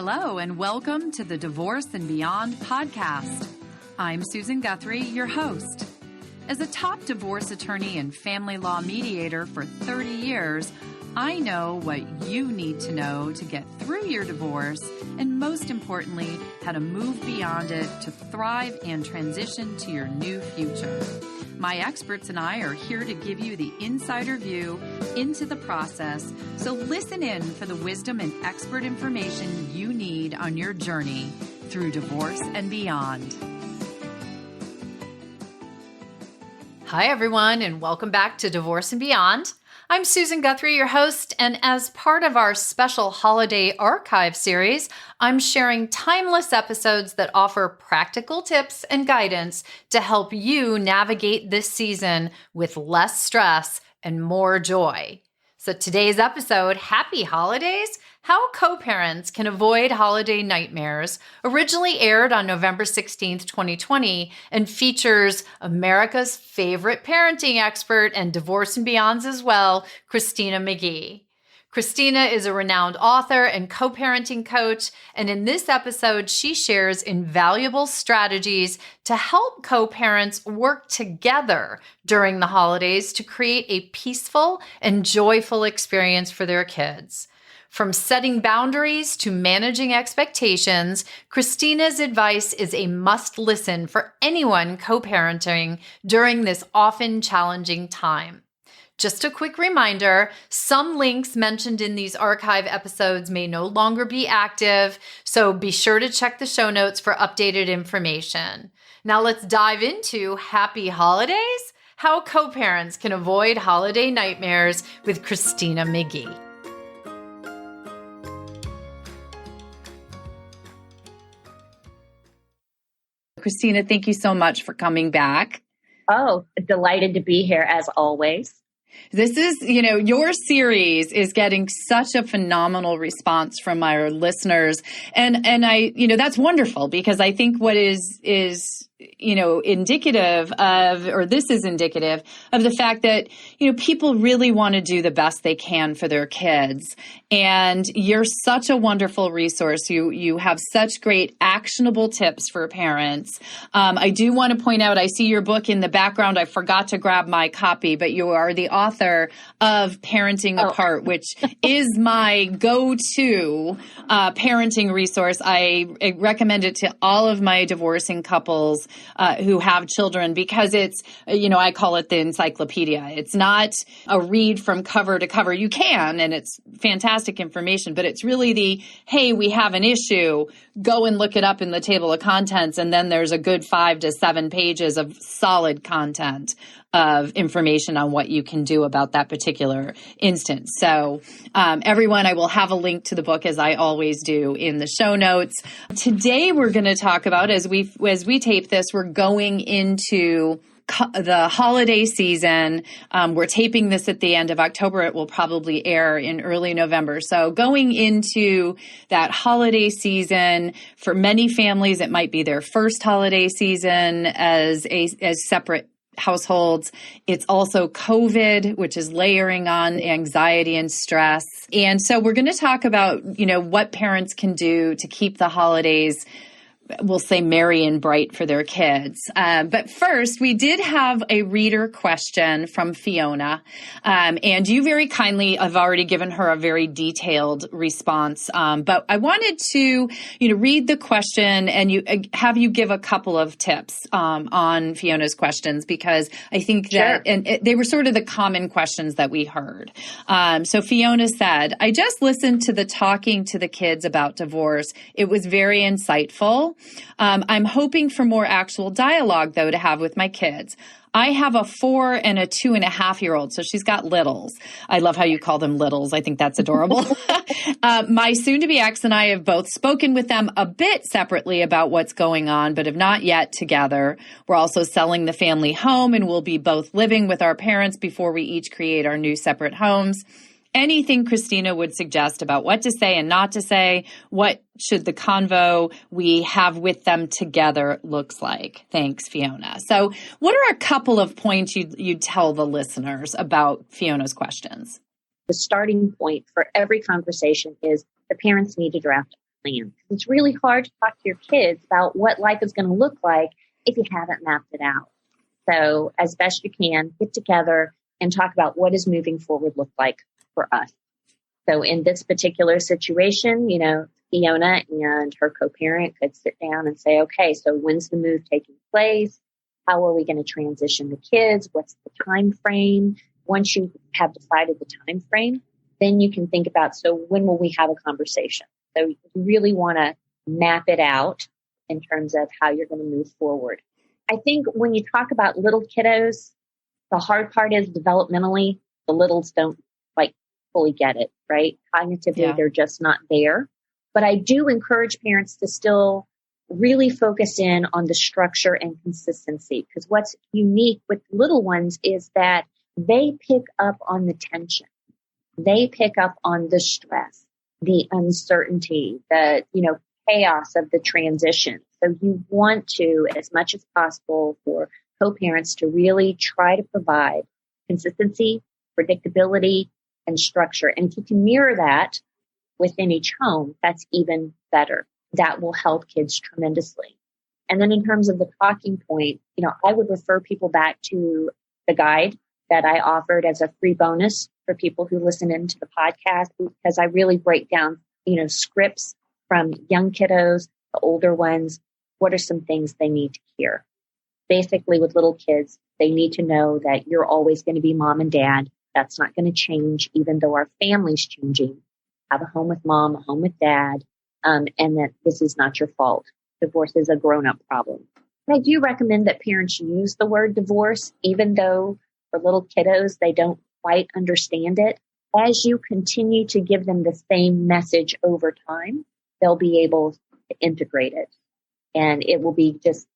Hello, and welcome to the Divorce and Beyond podcast. I'm Susan Guthrie, your host. As a top divorce attorney and family law mediator for 30 years, I know what you need to know to get through your divorce, and most importantly, how to move beyond it to thrive and transition to your new future. My experts and I are here to give you the insider view into the process, so listen in for the wisdom and expert information you need on your journey through divorce and beyond. Hi, everyone, and welcome back to Divorce and Beyond. I'm Susan Guthrie, your host, and as part of our special holiday archive series, I'm sharing timeless episodes that offer practical tips and guidance to help you navigate this season with less stress and more joy. So today's episode, Happy Holidays, How Co-Parents Can Avoid Holiday Nightmares, originally aired on November 16th, 2020, and features America's favorite parenting expert and Divorce and Beyond's as well, Christina McGhee. Christina is a renowned author and co-parenting coach, and in this episode, she shares invaluable strategies to help co-parents work together during the holidays to create a peaceful and joyful experience for their kids. From setting boundaries to managing expectations, Christina's advice is a must-listen for anyone co-parenting during this often challenging time. Just a quick reminder, some links mentioned in these archive episodes may no longer be active, so be sure to check the show notes for updated information. Now let's dive into Happy Holidays, How Co-Parents Can Avoid Holiday Nightmares with Christina McGhee. Christina, thank you so much for coming back. Oh, delighted to be here as always. This is, your series is getting such a phenomenal response from our listeners. And I, that's wonderful because I think what is indicative of, or this is indicative of the fact that, people really want to do the best they can for their kids. And you're such a wonderful resource. You have such great actionable tips for parents. I do want to point out, I see your book in the background. I forgot to grab my copy, but you are the author of Parenting Apart, which is my go-to parenting resource. I recommend it to all of my divorcing couples who have children because it's, I call it the encyclopedia. It's not a read from cover to cover. You can, and it's fantastic information, but it's really hey, we have an issue, go and look it up in the table of contents. And then there's a good 5 to 7 pages of solid content of information on what you can do about that particular instance. So everyone, I will have a link to the book as I always do in the show notes. Today we're going to talk about, as we tape this, we're going into the holiday season. We're taping this at the end of October. It will probably air in early November. So going into that holiday season, for many families, it might be their first holiday season as separate households. It's also COVID, which is layering on anxiety and stress. And so we're going to talk about, what parents can do to keep the holidays, we'll say, merry and bright for their kids. But first, we did have a reader question from Fiona. And you very kindly have already given her a very detailed response. But I wanted to, read the question and have you give a couple of tips on Fiona's questions, because I think that they were sort of the common questions that we heard. So Fiona said, I just listened to the Talking to the Kids About Divorce. It was very insightful. I'm hoping for more actual dialogue, though, to have with my kids. I have a 4 and a 2.5-year-old, so she's got littles. I love how you call them littles. I think that's adorable. My soon-to-be ex and I have both spoken with them a bit separately about what's going on, but have not yet together. We're also selling the family home, and we'll be both living with our parents before we each create our new separate homes. Anything Christina would suggest about what to say and not to say, what should the convo we have with them together looks like? Thanks, Fiona. So what are a couple of points you'd tell the listeners about Fiona's questions? The starting point for every conversation is the parents need to draft plan. It's really hard to talk to your kids about what life is going to look like if you haven't mapped it out. So as best you can, get together and talk about what does moving forward look like for us. So in this particular situation, Fiona and her co-parent could sit down and say, okay, so when's the move taking place? How are we going to transition the kids? What's the time frame? Once you have decided the time frame, then you can think about, so when will we have a conversation? So you really want to map it out in terms of how you're going to move forward. I think when you talk about little kiddos, the hard part is developmentally, the littles don't fully get it, right? Cognitively, they're just not there. But I do encourage parents to still really focus in on the structure and consistency, because what's unique with little ones is that they pick up on the tension. They pick up on the stress, the uncertainty, the, chaos of the transition. So you want to, as much as possible, for co-parents to really try to provide consistency, predictability, and structure. And if you can mirror that within each home, that's even better. That will help kids tremendously. And then in terms of the talking point, I would refer people back to the guide that I offered as a free bonus for people who listen into the podcast, because I really break down, scripts from young kiddos to older ones. What are some things they need to hear? Basically, with little kids, they need to know that you're always going to be mom and dad. That's not going to change, even though our family's changing. Have a home with mom, a home with dad, and that this is not your fault. Divorce is a grown-up problem. And I do recommend that parents use the word divorce, even though for little kiddos, they don't quite understand it. As you continue to give them the same message over time, they'll be able to integrate it. And it will be just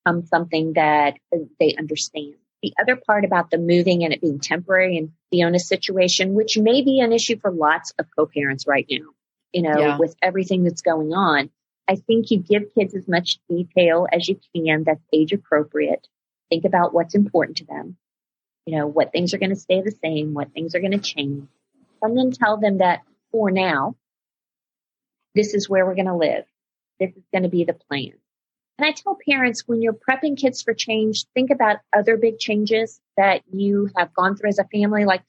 something that they understand. The other part about the moving and it being temporary in Fiona's situation, which may be an issue for lots of co-parents right now, with everything that's going on, I think you give kids as much detail as you can that's age appropriate. Think about what's important to them, what things are going to stay the same, what things are going to change, and then tell them that for now, this is where we're going to live. This is going to be the plan. And I tell parents, when you're prepping kids for change, think about other big changes that you have gone through as a family. Like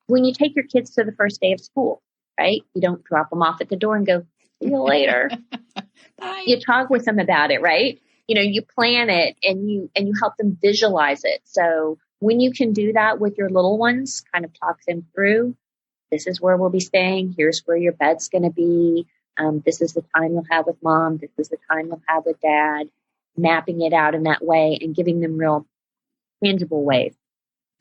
when you take your kids to the first day of school, right? You don't drop them off at the door and go, see you later. Bye. You talk with them about it, right? You plan it and you help them visualize it. So when you can do that with your little ones, kind of talk them through, this is where we'll be staying. Here's where your bed's going to be. This is the time you'll have with mom. This is the time you'll have with dad. Mapping it out in that way and giving them real tangible ways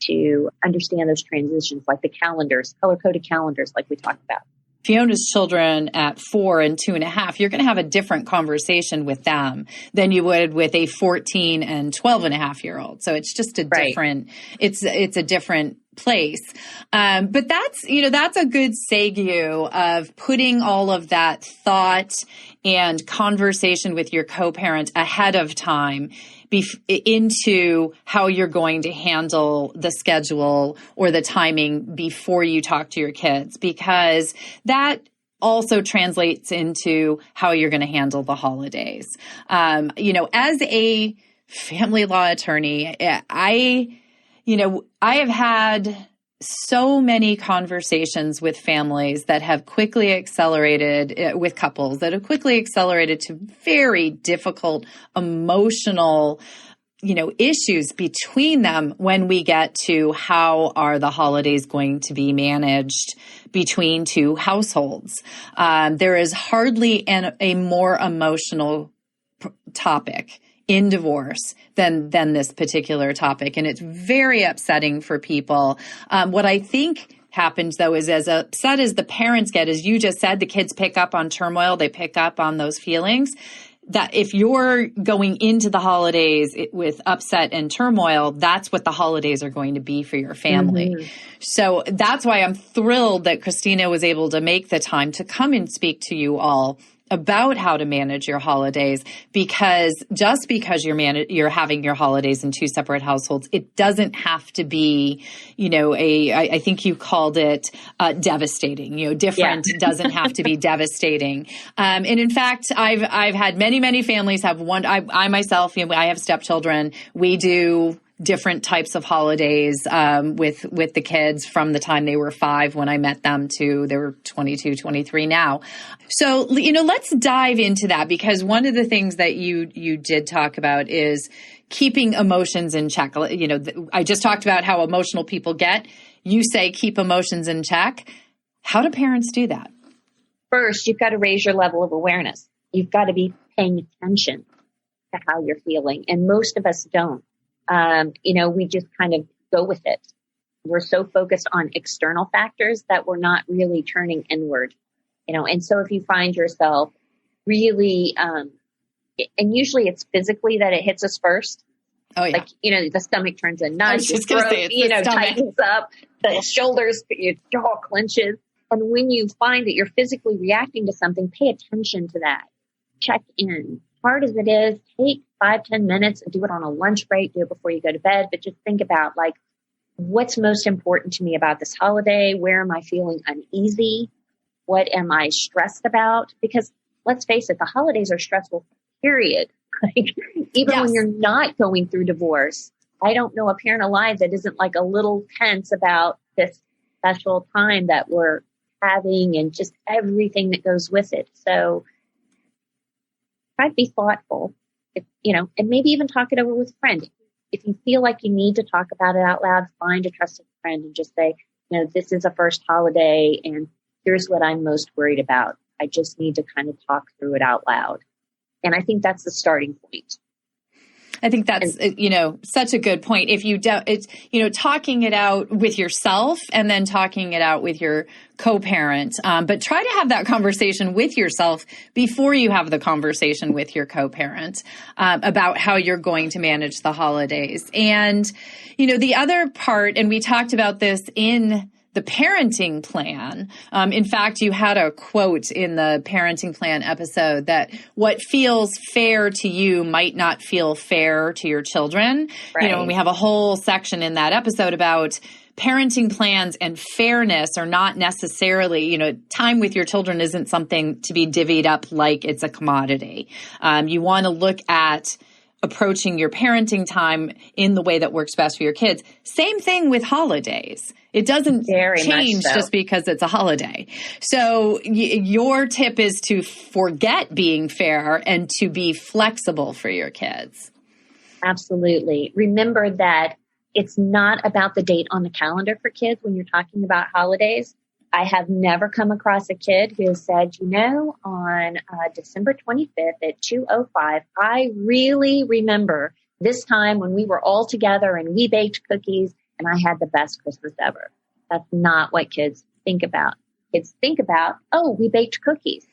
to understand those transitions, like the calendars, color-coded calendars like we talked about. Fiona's children at 4 and 2.5, you're going to have a different conversation with them than you would with a 14 and 12.5-year-old. So it's just a different, it's a different place. But that's a good segue of putting all of that thought and conversation with your co-parent ahead of time into how you're going to handle the schedule or the timing before you talk to your kids, because that also translates into how you're going to handle the holidays. As a family law attorney, I have had so many conversations with families that have quickly accelerated, with couples that have quickly accelerated to very difficult emotional, issues between them when we get to how are the holidays going to be managed between two households. There is hardly a more emotional topic in divorce than this particular topic. And it's very upsetting for people. What I think happens, though, is as upset as the parents get, as you just said, the kids pick up on turmoil, they pick up on those feelings. That if you're going into the holidays with upset and turmoil, that's what the holidays are going to be for your family. Mm-hmm. So that's why I'm thrilled that Christina was able to make the time to come and speak to you all about how to manage your holidays, because just because you're having your holidays in two separate households, it doesn't have to be, I think you called it devastating. Different doesn't have to be devastating. And in fact, I've had many families have one. I myself, I have stepchildren. We do different types of holidays with the kids from the time they were 5 when I met them to they were 22, 23 now. So, let's dive into that, because one of the things that you did talk about is keeping emotions in check. I just talked about how emotional people get. You say keep emotions in check. How do parents do that? First, you've got to raise your level of awareness. You've got to be paying attention to how you're feeling. And most of us don't. We just kind of go with it. We're so focused on external factors that we're not really turning inward, and so if you find yourself really, and usually it's physically that it hits us first. Oh, yeah. Like, the stomach turns a nut, the throat, tightens up, the shoulders, your jaw clenches. And when you find that you're physically reacting to something, pay attention to that. Check in. Hard as it is, take 5-10 minutes and do it on a lunch break, do it before you go to bed, but just think about what's most important to me about this holiday? Where am I feeling uneasy? What am I stressed about? Because let's face it, the holidays are stressful, period. Even when you're not going through divorce, I don't know a parent alive that isn't a little tense about this special time that we're having and just everything that goes with it. So try to be thoughtful, and maybe even talk it over with a friend. If you feel like you need to talk about it out loud, find a trusted friend and just say, this is a first holiday and here's what I'm most worried about. I just need to kind of talk through it out loud. And I think that's the starting point. I think that's, such a good point. If you don't, it's, talking it out with yourself and then talking it out with your co-parent. But try to have that conversation with yourself before you have the conversation with your co-parent about how you're going to manage the holidays. And, the other part, and we talked about this in the parenting plan. In fact, you had a quote in the parenting plan episode that what feels fair to you might not feel fair to your children. Right. And we have a whole section in that episode about parenting plans and fairness are not necessarily, time with your children isn't something to be divvied up like it's a commodity. You want to look at approaching your parenting time in the way that works best for your kids. Same thing with holidays. It doesn't change just because it's a holiday. So your tip is to forget being fair and to be flexible for your kids. Absolutely. Remember that it's not about the date on the calendar for kids when you're talking about holidays. I have never come across a kid who has said, on December 25th at 2:05, I really remember this time when we were all together and we baked cookies and I had the best Christmas ever. That's not what kids think about. Kids think about, we baked cookies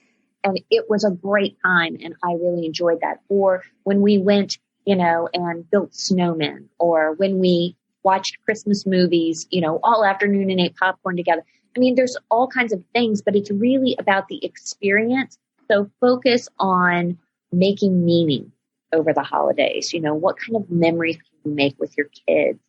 and it was a great time and I really enjoyed that. Or when we went, and built snowmen, or when we watched Christmas movies, all afternoon and ate popcorn together. I mean, there's all kinds of things, but it's really about the experience. So focus on making meaning over the holidays. What kind of memories can you make with your kids?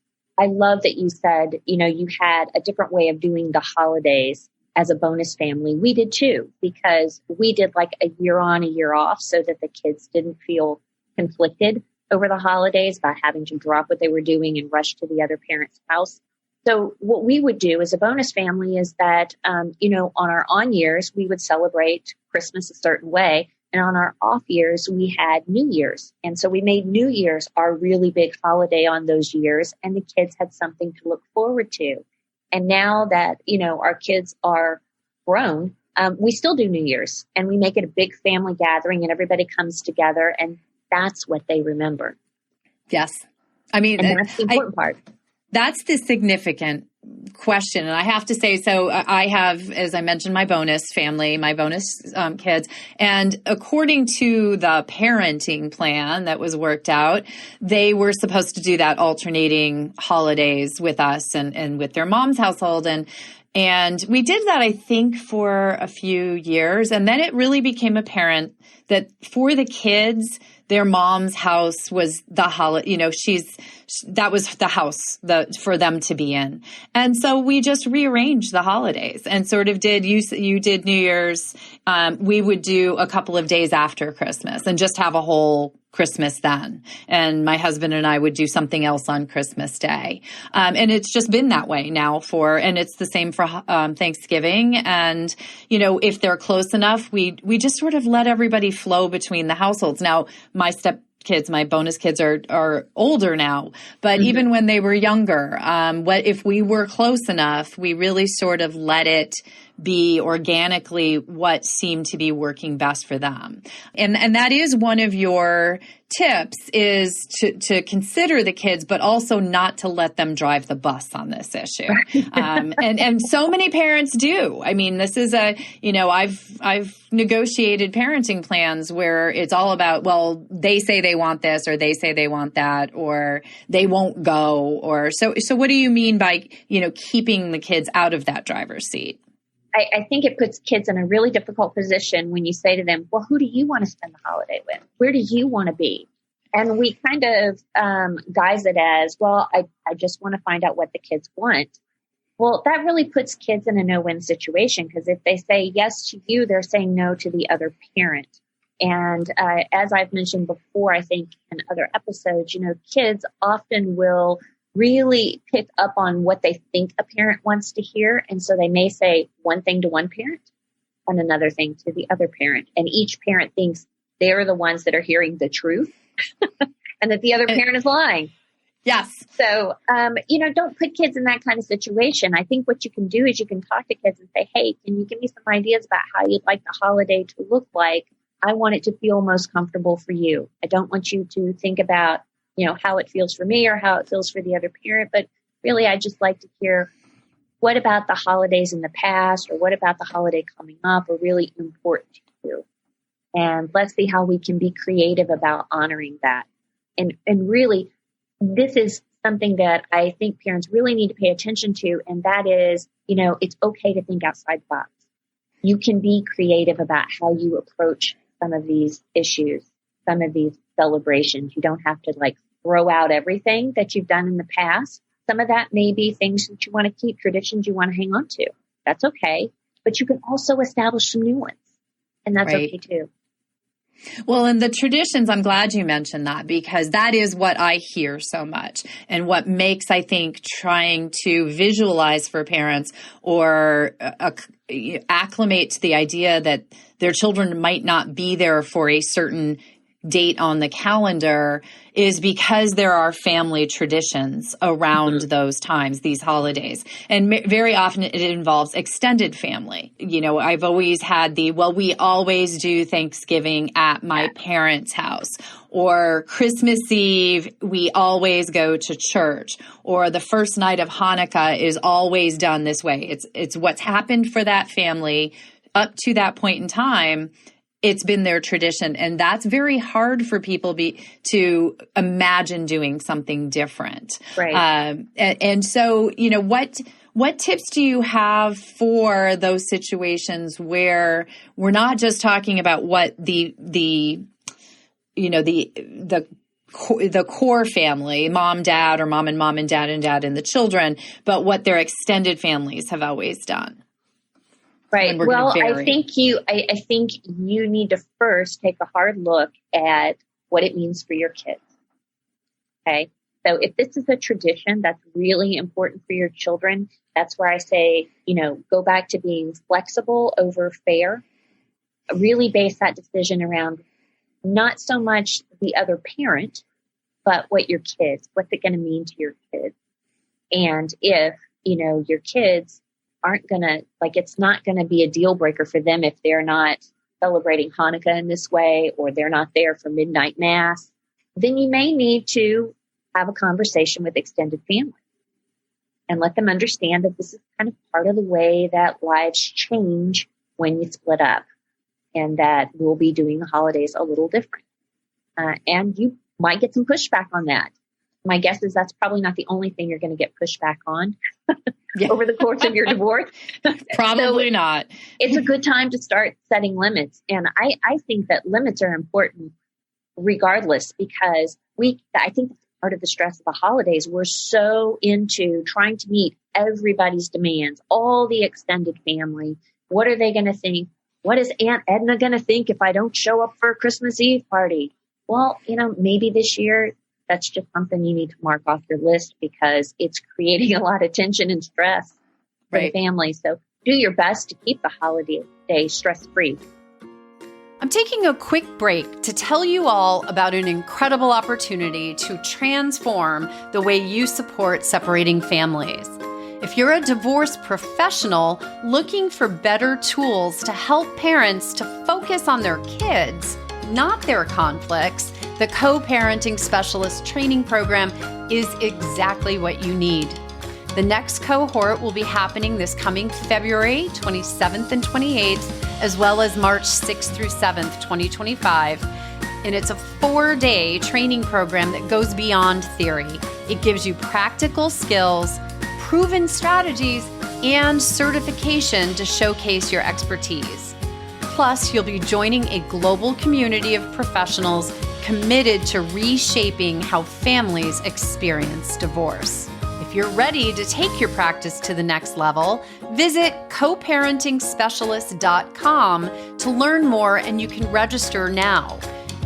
I love that you said, you had a different way of doing the holidays as a bonus family. We did too, because we did a year on, a year off so that the kids didn't feel conflicted over the holidays by having to drop what they were doing and rush to the other parent's house. So what we would do as a bonus family is that, on our on years, we would celebrate Christmas a certain way. And on our off years, we had New Year's. And so we made New Year's our really big holiday on those years. And the kids had something to look forward to. And now that, our kids are grown, we still do New Year's. And we make it a big family gathering and everybody comes together. And that's what they remember. Yes. I mean, and that's the important part. That's the significant question. And I have to say, so I have, as I mentioned, my bonus family, my bonus kids. And according to the parenting plan that was worked out, they were supposed to do that alternating holidays with us and with their mom's household. And we did that, I think, for a few years. And then it really became apparent that for the kids, their mom's house was the holiday, that was the house for them to be in. And so we just rearranged the holidays and sort of you did New Year's. We would do a couple of days after Christmas and just have a whole Christmas then. And my husband and I would do something else on Christmas Day. And it's just been that way now and it's the same for Thanksgiving. And, if they're close enough, we just sort of let everybody flow between the households. Now, my kids, my bonus kids are older now, but even when they were younger, if we were close enough, we really sort of let it be organically what seemed to be working best for them. And that is one of your tips, is to consider the kids, but also not to let them drive the bus on this issue. And so many parents do. I mean, this is I've negotiated parenting plans where it's all about, well, they say they want this, or they say they want that, or they won't go, or so what do you mean by, keeping the kids out of that driver's seat? I think it puts kids in a really difficult position when you say to them, well, who do you want to spend the holiday with? Where do you want to be? And we kind of guise it as, well, I just want to find out what the kids want. Well, that really puts kids in a no-win situation, because if they say yes to you, they're saying no to the other parent. And as I've mentioned before, I think in other episodes, kids often will really pick up on what they think a parent wants to hear. And so they may say one thing to one parent and another thing to the other parent. And each parent thinks they're the ones that are hearing the truth and that the other parent is lying. Yes. So, don't put kids in that kind of situation. I think what you can do is you can talk to kids and say, hey, can you give me some ideas about how you'd like the holiday to look like? I want it to feel most comfortable for you. I don't want you to think about how it feels for me or how it feels for the other parent. But really, I just like to hear, what about the holidays in the past, or what about the holiday coming up are really important to you? And let's see how we can be creative about honoring that. And really, this is something that I think parents really need to pay attention to. And that is, it's okay to think outside the box. You can be creative about how you approach some of these issues, some of these celebrations. You don't have to throw out everything that you've done in the past. Some of that may be things that you want to keep, traditions you want to hang on to. That's okay. But you can also establish some new ones. And that's right. Okay too. Well, and the traditions, I'm glad you mentioned that, because that is what I hear so much, and what makes, I think, trying to visualize for parents or acclimate to the idea that their children might not be there for a certain date on the calendar is because there are family traditions around those times, these holidays. And very often it involves extended family. I've always had we always do Thanksgiving at my parents' house, or Christmas Eve, we always go to church, or the first night of Hanukkah is always done this way. It's what's happened for that family up to that point in time. It's been their tradition, and that's very hard for people to imagine doing something different. Right. And so, what tips do you have for those situations where we're not just talking about what the core family, mom, dad, or mom and dad and the children, but what their extended families have always done? Right. Well, I think you need to first take a hard look at what it means for your kids. Okay. So if this is a tradition that's really important for your children, that's where I say, go back to being flexible over fair. Really base that decision around not so much the other parent, but what's it going to mean to your kids? And if, your kids aren't going to, it's not going to be a deal breaker for them if they're not celebrating Hanukkah in this way, or they're not there for midnight mass, then you may need to have a conversation with extended family. and let them understand that this is kind of part of the way that lives change when you split up, and that we'll be doing the holidays a little different. And you might get some pushback on that. My guess is that's probably not the only thing you're going to get pushback on over the course of your divorce. Probably not. It's a good time to start setting limits. And I think that limits are important regardless, because I think that's part of the stress of the holidays. We're so into trying to meet everybody's demands, all the extended family. What are they going to think? What is Aunt Edna going to think if I don't show up for a Christmas Eve party? Well, maybe this year that's just something you need to mark off your list, because it's creating a lot of tension and stress for the family. So do your best to keep the holiday stress-free. I'm taking a quick break to tell you all about an incredible opportunity to transform the way you support separating families. If you're a divorce professional looking for better tools to help parents to focus on their kids, not their conflicts, the Co-Parenting Specialist Training Program is exactly what you need. The next cohort will be happening this coming February 27th and 28th, as well as March 6th through 7th, 2025. And it's a 4-day training program that goes beyond theory. It gives you practical skills, proven strategies, and certification to showcase your expertise. Plus, you'll be joining a global community of professionals committed to reshaping how families experience divorce. If you're ready to take your practice to the next level, visit coparentingspecialist.com to learn more, and you can register now.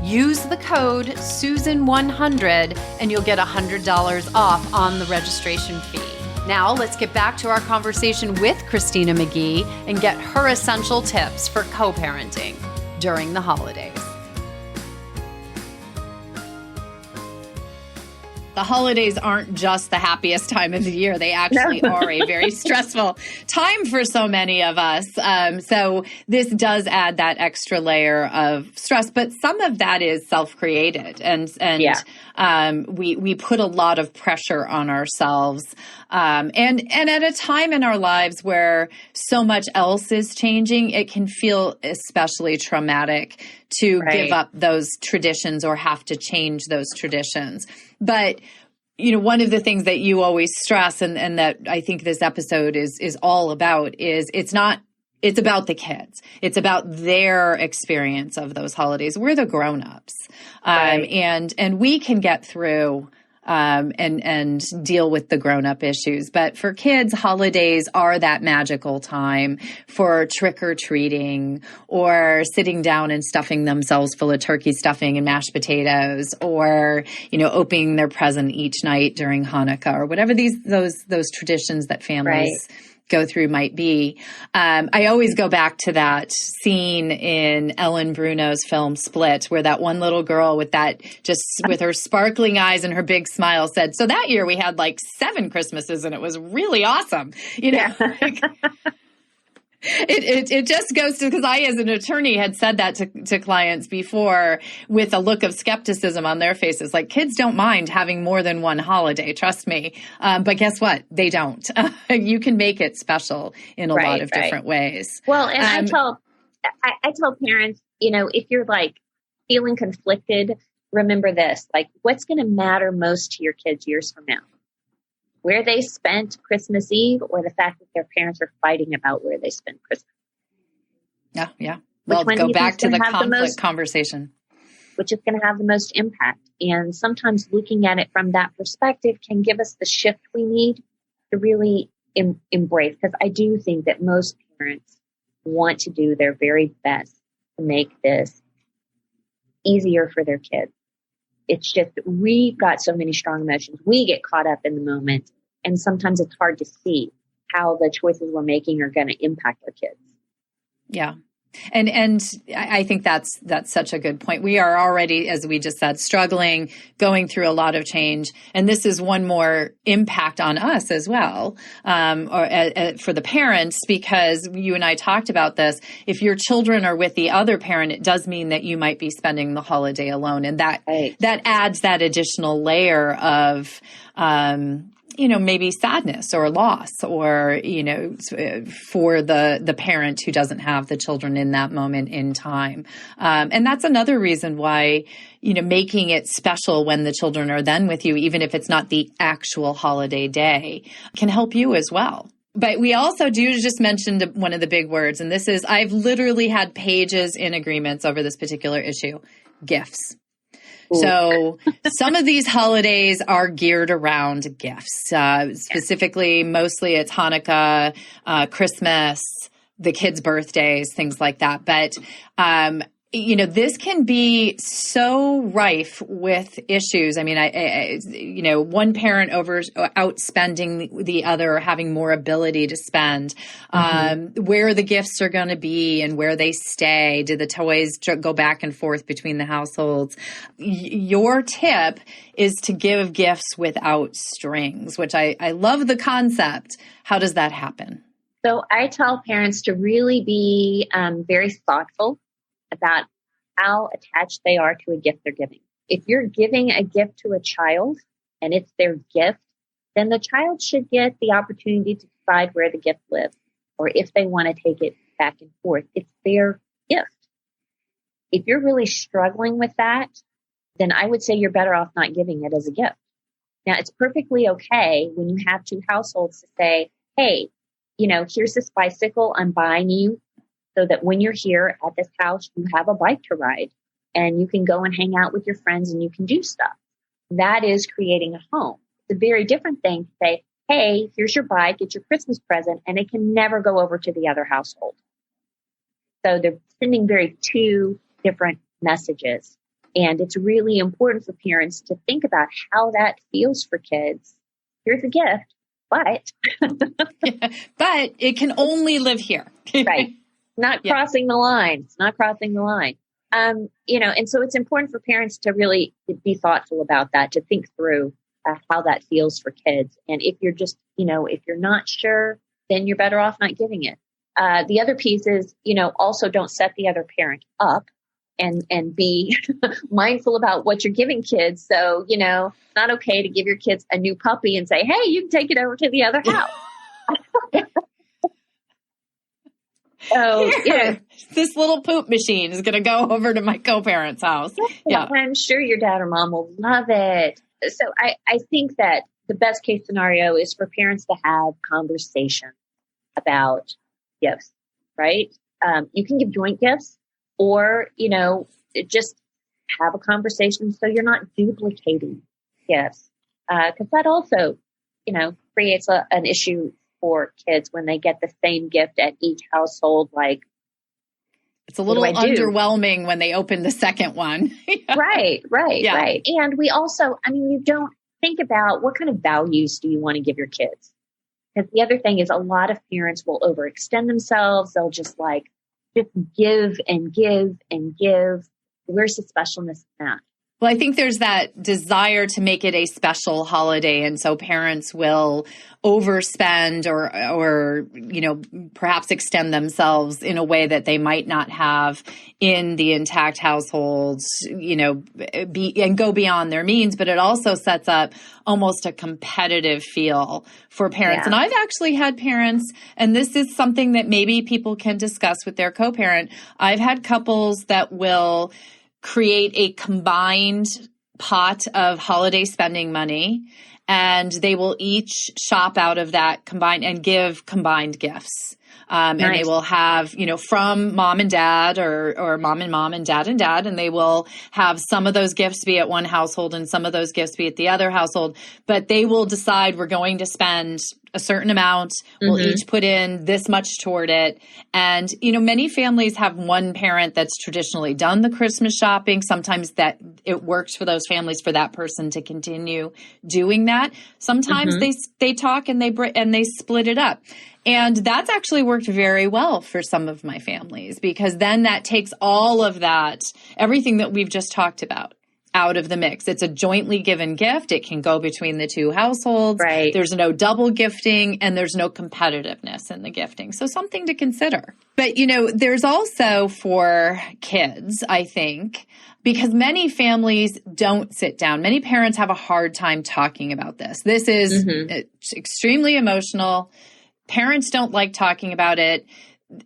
Use the code SUSAN100 and you'll get $100 off on the registration fee. Now let's get back to our conversation with Christina McGhee and get her essential tips for co-parenting during the holidays. The holidays aren't just the happiest time of the year. They actually are a very stressful time for so many of us. So this does add that extra layer of stress, but some of that is self-created. And we put a lot of pressure on ourselves. And at a time in our lives where so much else is changing, it can feel especially traumatic to give up those traditions or have to change those traditions. But, one of the things that you always stress and that I think this episode is all about is it's about the kids. It's about their experience of those holidays. We're the grown-ups. And we can get through and deal with the grown-up issues. But for kids, holidays are that magical time for trick-or-treating or sitting down and stuffing themselves full of turkey stuffing and mashed potatoes, or, opening their present each night during Hanukkah, or whatever those traditions that families go through might be. I always go back to that scene in Ellen Bruno's film Split, where that one little girl with her sparkling eyes and her big smile said, "So that year we had like 7 Christmases and it was really awesome." It just goes to, because I, as an attorney, had said that to clients before with a look of skepticism on their faces. Like, kids don't mind having more than one holiday, trust me. But guess what? They don't. You can make it special in a lot of different ways. Well, and I tell parents, if you're like feeling conflicted, remember this, like, what's going to matter most to your kids years from now? Where they spent Christmas Eve, or the fact that their parents are fighting about where they spent Christmas? Yeah. Well, go back to the conflict conversation. Which is going to have the most impact. And sometimes looking at it from that perspective can give us the shift we need to really embrace. Because I do think that most parents want to do their very best to make this easier for their kids. It's just, we've got so many strong emotions. We get caught up in the moment. And sometimes it's hard to see how the choices we're making are going to impact our kids. Yeah. And I think that's such a good point. We are already, as we just said, struggling, going through a lot of change. And this is one more impact on us as well, for the parents, because you and I talked about this. If your children are with the other parent, it does mean that you might be spending the holiday alone. And that adds that additional layer of, maybe sadness or loss or, for the parent who doesn't have the children in that moment in time. And that's another reason why, making it special when the children are then with you, even if it's not the actual holiday day, can help you as well. But we also just mentioned one of the big words, and this is, I've literally had pages in agreements over this particular issue, gifts. So some of these holidays are geared around gifts, specifically, mostly it's Hanukkah, Christmas, the kids' birthdays, things like that. But, this can be so rife with issues. I mean, one parent outspending the other, having more ability to spend, where the gifts are going to be and where they stay. Do the toys go back and forth between the households? Your tip is to give gifts without strings, which I love the concept. How does that happen? So I tell parents to really be very thoughtful about how attached they are to a gift they're giving. If you're giving a gift to a child and it's their gift, then the child should get the opportunity to decide where the gift lives or if they want to take it back and forth. It's their gift. If you're really struggling with that, then I would say you're better off not giving it as a gift. Now, it's perfectly okay when you have two households to say, hey, here's this bicycle I'm buying you, so that when you're here at this house, you have a bike to ride and you can go and hang out with your friends and you can do stuff. That is creating a home. It's a very different thing to say, hey, here's your bike, it's your Christmas present, and it can never go over to the other household. So they're sending two different messages. And it's really important for parents to think about how that feels for kids. Here's a gift, but... but it can only live here. Right. Not crossing the line. It's not crossing the line. And so it's important for parents to really be thoughtful about that, to think through how that feels for kids. And if you're just, if you're not sure, then you're better off not giving it. The other piece is, also don't set the other parent up and be mindful about what you're giving kids. So, it's not okay to give your kids a new puppy and say, hey, you can take it over to the other house. So, this little poop machine is going to go over to my co-parent's house. Yeah. I'm sure your dad or mom will love it. So I think that the best case scenario is for parents to have conversation about gifts, right? You can give joint gifts or, just have a conversation so you're not duplicating gifts. Because that also, creates an issue for kids when they get the same gift at each household. Like, it's a little underwhelming when they open the second one. Right. And we also, you don't think about what kind of values do you want to give your kids? Because the other thing is a lot of parents will overextend themselves. They'll just give and give and give. Where's the specialness in that? Well, I think there's that desire to make it a special holiday. And so parents will overspend or perhaps extend themselves in a way that they might not have in the intact households, and go beyond their means. But it also sets up almost a competitive feel for parents. Yeah. And I've actually had parents, and this is something that maybe people can discuss with their co-parent. I've had couples that will create a combined pot of holiday spending money, and they will each shop out of that combined and give combined gifts. And they will have, from mom and dad or mom and dad, and they will have some of those gifts be at one household and some of those gifts be at the other household. But they will decide we're going to spend a certain amount. We'll each put in this much toward it. And, many families have one parent that's traditionally done the Christmas shopping. Sometimes that it works for those families for that person to continue doing that. Sometimes they talk and they split it up. And that's actually worked very well for some of my families, because then that takes all of that, everything that we've just talked about, out of the mix. It's a jointly given gift. It can go between the two households. Right. There's no double gifting and there's no competitiveness in the gifting. So something to consider. But, there's also for kids, I think, because many families don't sit down. Many parents have a hard time talking about this. This is extremely emotional. Parents don't like talking about it.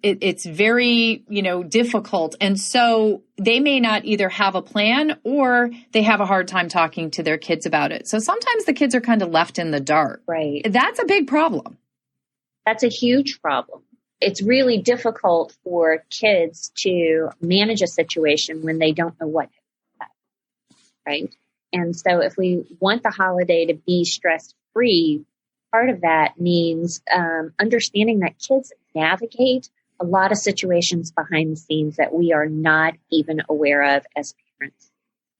It's very, difficult. And so they may not either have a plan or they have a hard time talking to their kids about it. So sometimes the kids are kind of left in the dark. Right. That's a big problem. That's a huge problem. It's really difficult for kids to manage a situation when they don't know what to expect, right? And so if we want the holiday to be stress-free, part of that means understanding that kids navigate a lot of situations behind the scenes that we are not even aware of as parents.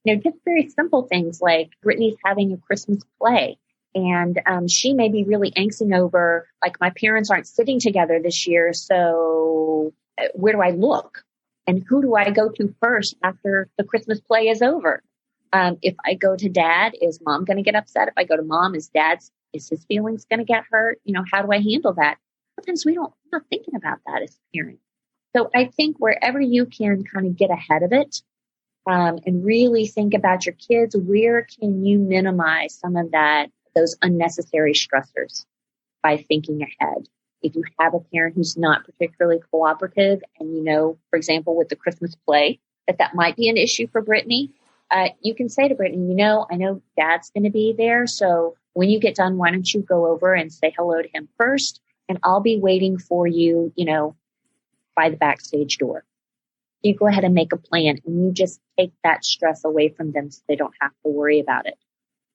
Just very simple things like Brittany's having a Christmas play. And she may be really angsting over, like, my parents aren't sitting together this year, so where do I look? And who do I go to first after the Christmas play is over? If I go to dad, is mom going to get upset? If I go to mom, is his feelings going to get hurt? How do I handle that? Sometimes we're not thinking about that as parents. So I think wherever you can kind of get ahead of it and really think about your kids, where can you minimize some of those unnecessary stressors by thinking ahead? If you have a parent who's not particularly cooperative and for example, with the Christmas play, that might be an issue for Brittany, you can say to Brittany, I know dad's going to be there. So when you get done, why don't you go over and say hello to him first? And I'll be waiting for you, by the backstage door. You go ahead and make a plan and you just take that stress away from them so they don't have to worry about it.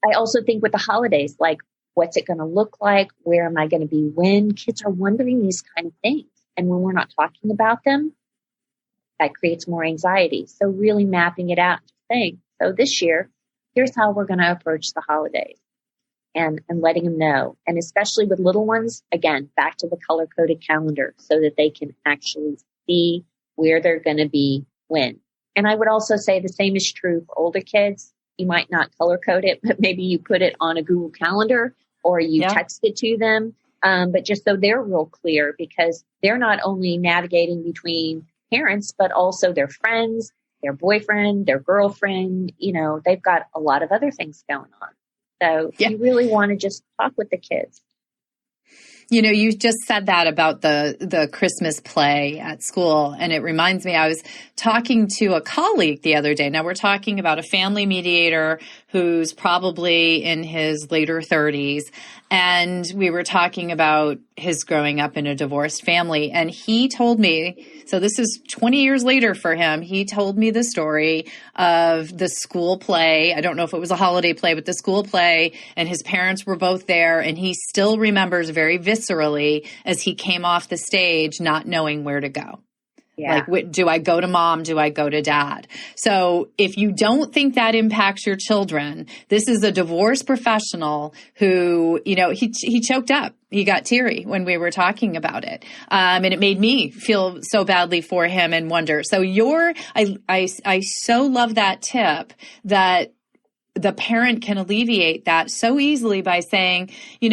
I also think with the holidays, like, what's it going to look like? Where am I going to be when? Kids are wondering these kind of things. And when we're not talking about them, that creates more anxiety. So really mapping it out and saying, so this year, here's how we're going to approach the holidays and letting them know. And especially with little ones, again, back to the color-coded calendar so that they can actually see where they're going to be when. And I would also say the same is true for older kids. You might not color code it, but maybe you put it on a Google Calendar or you text it to them. But just so they're real clear, because they're not only navigating between parents, but also their friends, their boyfriend, their girlfriend. They've got a lot of other things going on. So you really want to just talk with the kids. You just said that about the Christmas play at school, and it reminds me, I was talking to a colleague the other day. Now, we're talking about a family mediator who's probably in his later 30s, and we were talking about his growing up in a divorced family, and he told me, so this is 20 years later for him, he told me the story of the school play. I don't know if it was a holiday play, but the school play, and his parents were both there, and he still remembers very viscerally as he came off the stage not knowing where to go. Yeah. Like, do I go to mom? Do I go to dad? So if you don't think that impacts your children, this is a divorce professional who, he choked up. He got teary when we were talking about it. And it made me feel so badly for him and wonder. So I so love that tip that the parent can alleviate that so easily by saying, I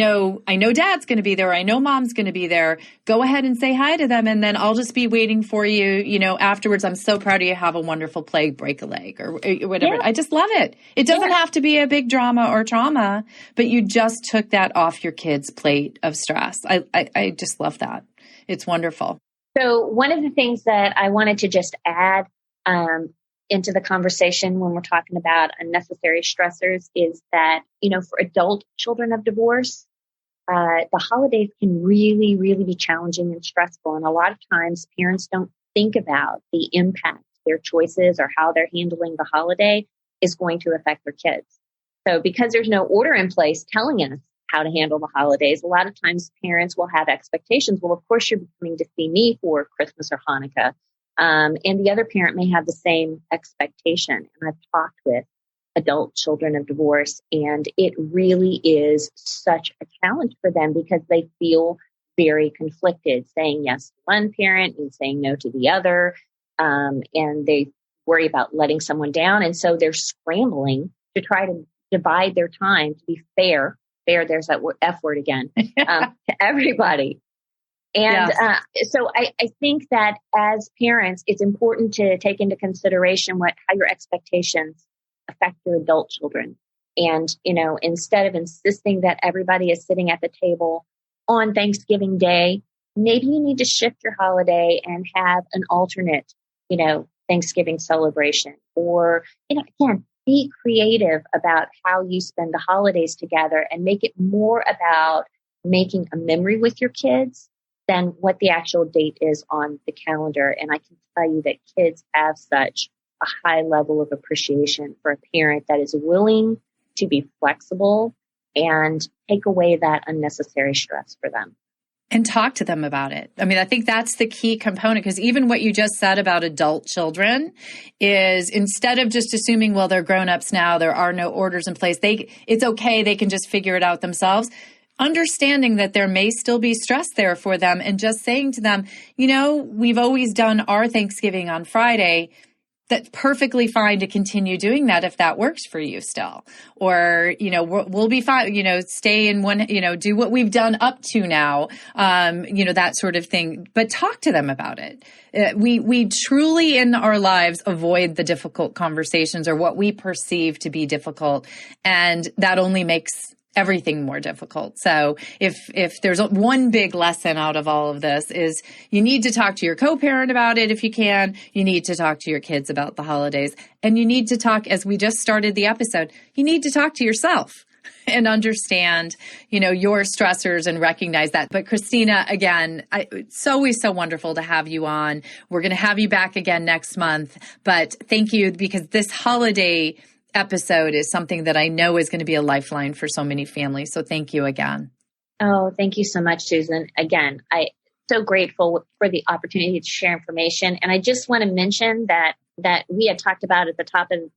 know dad's going to be there. I know mom's going to be there. Go ahead and say hi to them. And then I'll just be waiting for you, afterwards. I'm so proud of you. Have a wonderful play, break a leg or whatever. Yeah. I just love it. It doesn't have to be a big drama or trauma, but you just took that off your kid's plate of stress. I just love that. It's wonderful. So one of the things that I wanted to just add, into the conversation when we're talking about unnecessary stressors is that, for adult children of divorce, the holidays can really, really be challenging and stressful. And a lot of times parents don't think about the impact their choices or how they're handling the holiday is going to affect their kids. So because there's no order in place telling us how to handle the holidays, a lot of times parents will have expectations. Well, of course, you're coming to see me for Christmas or Hanukkah. And the other parent may have the same expectation. And I've talked with adult children of divorce, and it really is such a challenge for them because they feel very conflicted, saying yes to one parent and saying no to the other. And they worry about letting someone down. And so they're scrambling to try to divide their time to be fair. Fair, there's that F word again, to everybody. And so I think that as parents, it's important to take into consideration how your expectations affect your adult children. And, instead of insisting that everybody is sitting at the table on Thanksgiving Day, maybe you need to shift your holiday and have an alternate, Thanksgiving celebration. Or, again, be creative about how you spend the holidays together and make it more about making a memory with your kids than what the actual date is on the calendar. And I can tell you that kids have such a high level of appreciation for a parent that is willing to be flexible and take away that unnecessary stress for them. And talk to them about it. I mean, I think that's the key component, because even what you just said about adult children is, instead of just assuming, well, they're grown-ups now, there are no orders in place, it's okay, they can just figure it out themselves. Understanding that there may still be stress there for them, and just saying to them, we've always done our Thanksgiving on Friday. That's perfectly fine to continue doing that if that works for you still. Or, we'll be fine, stay in one, do what we've done up to now, that sort of thing. But talk to them about it. We truly in our lives avoid the difficult conversations, or what we perceive to be difficult. And that only makes everything more difficult. So if there's one big lesson out of all of this, is you need to talk to your co-parent about it if you can. You need to talk to your kids about the holidays. And you need to talk, as we just started the episode, you need to talk to yourself and understand, your stressors and recognize that. But Christina, again, it's always so wonderful to have you on. We're going to have you back again next month. But thank you, because this holiday episode is something that I know is going to be a lifeline for so many families. So thank you again. Oh, thank you so much, Susan. Again, I'm so grateful for the opportunity to share information. And I just want to mention that we had talked about at the top of,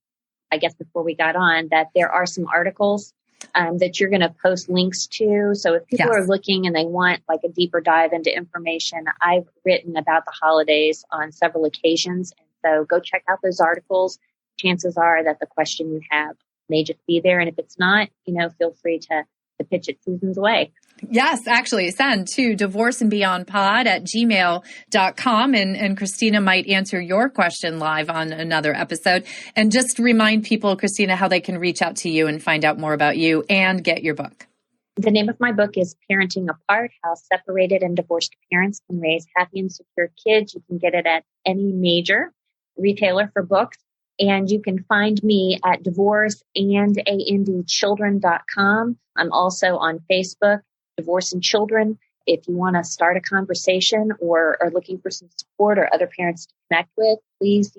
I guess, before we got on, that there are some articles that you're going to post links to. So if people are looking and they want like a deeper dive into information, I've written about the holidays on several occasions. And so go check out those articles. Chances are that the question you have may just be there. And if it's not, feel free to pitch it Susan's way. Yes, actually send to divorceandbeyondpod@gmail.com. And Christina might answer your question live on another episode. And just remind people, Christina, how they can reach out to you and find out more about you and get your book. The name of my book is Parenting Apart: How Separated and Divorced Parents Can Raise Happy and Secure Kids. You can get it at any major retailer for books. And you can find me at divorceandchildren.com. I'm also on Facebook, Divorce and Children. If you want to start a conversation or are looking for some support or other parents to connect with, please,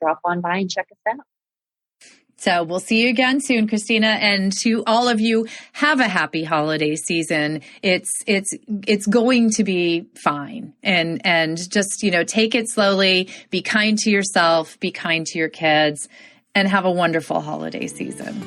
drop on by and check us out. So we'll see you again soon, Christina. And to all of you, have a happy holiday season. It's going to be fine. And just, take it slowly, be kind to yourself, be kind to your kids, and have a wonderful holiday season.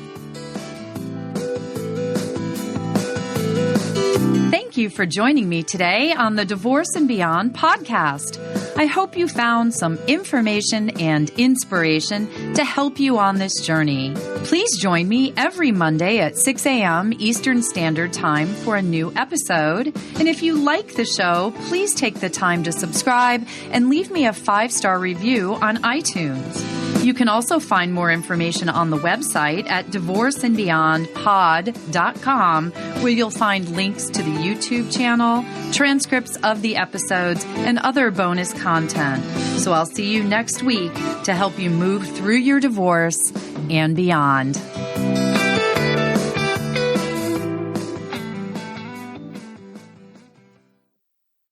Thank you for joining me today on the Divorce and Beyond podcast. I hope you found some information and inspiration to help you on this journey. Please join me every Monday at 6 a.m. Eastern Standard Time for a new episode. And if you like the show, please take the time to subscribe and leave me a 5-star review on iTunes. You can also find more information on the website at divorceandbeyondpod.com, where you'll find links to the YouTube channel, transcripts of the episodes, and other bonus content. So I'll see you next week to help you move through your divorce and beyond.